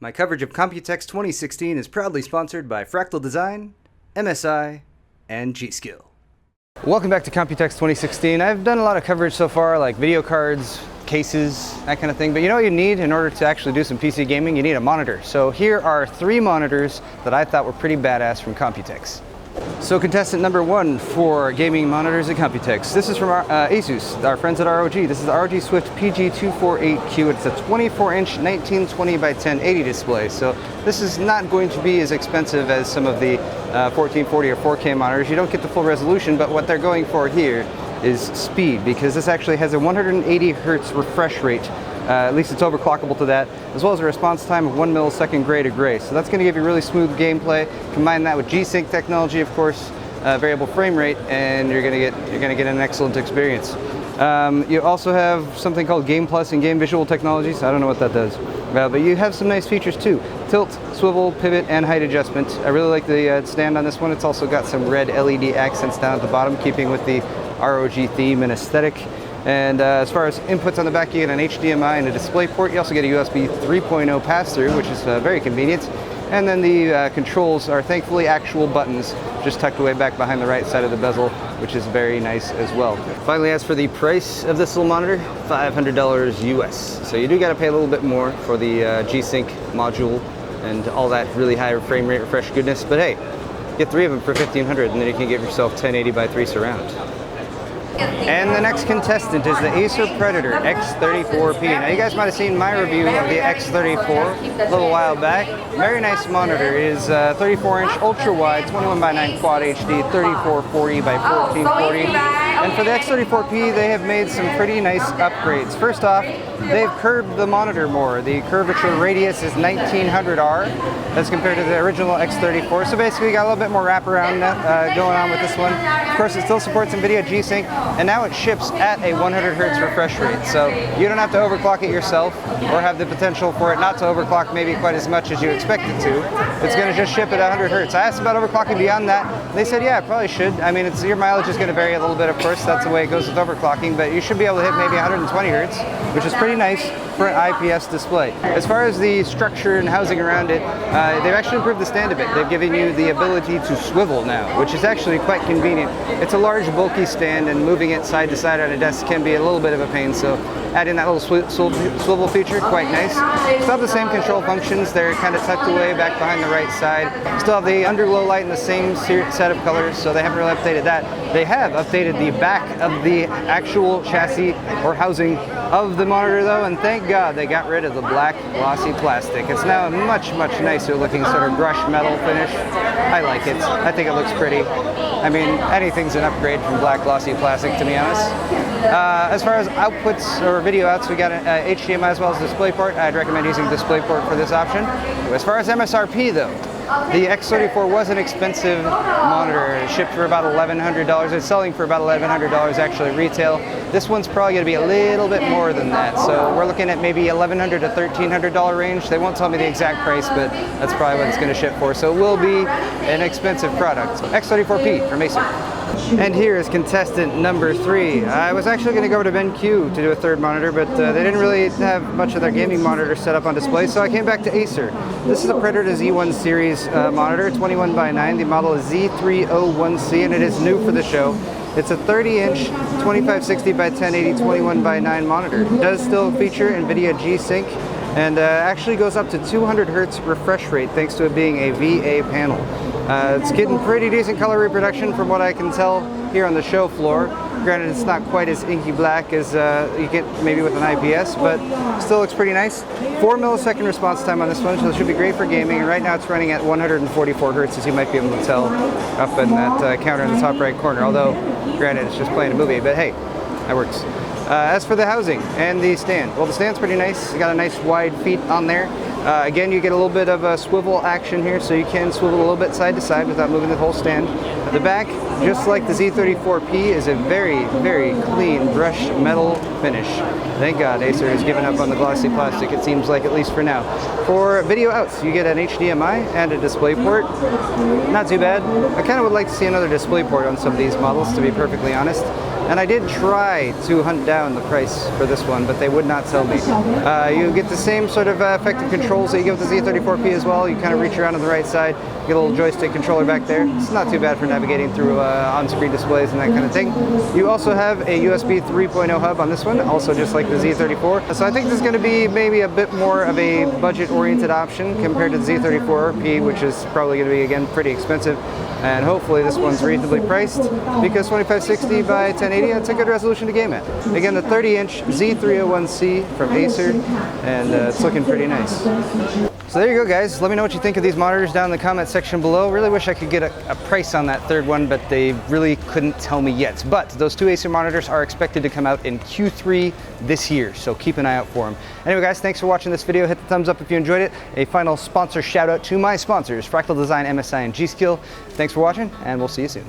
My coverage of Computex 2016 is proudly sponsored by Fractal Design, MSI, and G-Skill. Welcome back to Computex 2016. I've done a lot of coverage so far, like video cards, cases, that kind of thing, but you know what you need in order to actually do some PC gaming? You need a monitor. So here are 3 monitors that I thought were pretty badass from Computex. So contestant number 1 for gaming monitors at Computex. This is from ASUS, our friends at ROG. This is the ROG Swift PG248Q. It's a 24-inch 1920 by 1080 display. So this is not going to be as expensive as some of the 1440 or 4K monitors. You don't get the full resolution, but what they're going for here is speed, because this actually has a 180 hertz refresh rate. At least it's overclockable to that, as well as a response time of 1 millisecond gray to gray. So that's going to give you really smooth gameplay. Combine that with GSYNC technology, of course, variable frame rate, and you're going to get an excellent experience. You also have something called Game Plus and Game Visual Technologies. I don't know what that does, but you have some nice features too: tilt, swivel, pivot, and height adjustment. I really like the stand on this one. It's also got some red LED accents down at the bottom, keeping with the ROG theme and aesthetic. And as far as inputs on the back, you get an HDMI and a display port. You also get a USB 3.0 pass-through, which is very convenient. And then the controls are thankfully actual buttons, just tucked away back behind the right side of the bezel, which is very nice as well. Finally, as for the price of this little monitor, $500 US. So you do got to pay a little bit more for the G-Sync module and all that really high frame rate refresh goodness. But hey, get 3 of them for $1,500, and then you can get yourself 1080 by 3 surround. And the next contestant is the Acer Predator X34P. Now you guys might have seen my review of the X34 a little while back. Very nice monitor. It is 34-inch ultra-wide, 21:9 Quad HD, 3440 by 1440. And for the X34P, they have made some pretty nice upgrades. First off, they've curved the monitor more. The curvature radius is 1900R as compared to the original X34. So basically, you got a little bit more wraparound going on with this one. Of course, it still supports NVIDIA G-Sync, and now it ships at a 100 hertz refresh rate. So you don't have to overclock it yourself or have the potential for it not to overclock maybe quite as much as you expect it to. It's going to just ship at 100 hertz. I asked about overclocking beyond that. They said, yeah, it probably should. I mean, your mileage is going to vary a little bit, of course. That's the way it goes with overclocking, but you should be able to hit maybe 120 hertz, which is pretty nice for an IPS display. As far as the structure and housing around it, they've actually improved the stand a bit. They've given you the ability to swivel now, which is actually quite convenient. It's a large, bulky stand, and moving it side to side on a desk can be a little bit of a pain, so adding that little swivel feature, quite nice. Still have the same control functions. They're kind of tucked away back behind the right side. Still have the underglow light in the same set of colors, so they haven't really updated that. They have updated the back of the actual chassis or housing of the monitor though, and thank God they got rid of the black glossy plastic. It's now a much nicer looking sort of brushed metal finish. I like it. I think it looks pretty. I mean, anything's an upgrade from black glossy plastic, to be honest. As far as outputs or video outs, we got an HDMI as well as DisplayPort. I'd recommend using DisplayPort for this option. As far as MSRP though, the X34 was an expensive monitor. It shipped for about $1,100. It's selling for about $1,100 actually retail. This one's probably going to be a little bit more than that. So we're looking at maybe $1,100 to $1,300 range. They won't tell me the exact price, but that's probably what it's going to ship for. So it will be an expensive product. X34P from Acer. And here is contestant number 3. I was actually going to go to BenQ to do a third monitor, but they didn't really have much of their gaming monitors set up on display, so I came back to Acer. This is a Predator Z1 series monitor, 21:9. The model is Z301C, and it is new for the show. It's a 30-inch 2560 by 1080 21:9 monitor. It does still feature NVIDIA G-Sync, and actually goes up to 200 hertz refresh rate thanks to it being a VA panel. It's getting pretty decent color reproduction from what I can tell here on the show floor. Granted, it's not quite as inky black as you get maybe with an IPS, but still looks pretty nice. 4 millisecond response time on this one, so it should be great for gaming. And right now it's running at 144 hertz, as you might be able to tell up in that counter in the top right corner. Although, granted, it's just playing a movie, but hey, that works. As for the housing and the stand, well, the stand's pretty nice. You got a nice wide feet on there. Again, you get a little bit of a swivel action here, so you can swivel a little bit side to side without moving the whole stand. The back, just like the Z34P, is a very clean brushed metal finish. Thank God Acer has given up on the glossy plastic, it seems like, at least for now. For video outs, you get an HDMI and a DisplayPort. Not too bad. I kind of would like to see another DisplayPort on some of these models, to be perfectly honest. And I did try to hunt down the price for this one, but they would not sell me. You get the same sort of effective controls that you get with the Z34P as well. You kind of reach around on the right side, you get a little joystick controller back there. It's not too bad for navigating through on-screen displays and that kind of thing. You also have a USB 3.0 hub on this one, also just like the Z34. So I think this is going to be maybe a bit more of a budget-oriented option compared to the Z34P, which is probably going to be, again, pretty expensive. And hopefully this one's reasonably priced, because 2560 by 1080, that's a good resolution to game at. Again, the 30-inch Z301C from Acer, and it's looking pretty nice. So there you go, guys. Let me know what you think of these monitors down in the comment section below. Really wish I could get a price on that third one, but they really couldn't tell me yet. But those two Acer monitors are expected to come out in Q3 this year, so keep an eye out for them. Anyway, guys, thanks for watching this video. Hit the thumbs up if you enjoyed it. A final sponsor shout out to my sponsors, Fractal Design, MSI, and G-Skill. Thanks for watching, and we'll see you soon.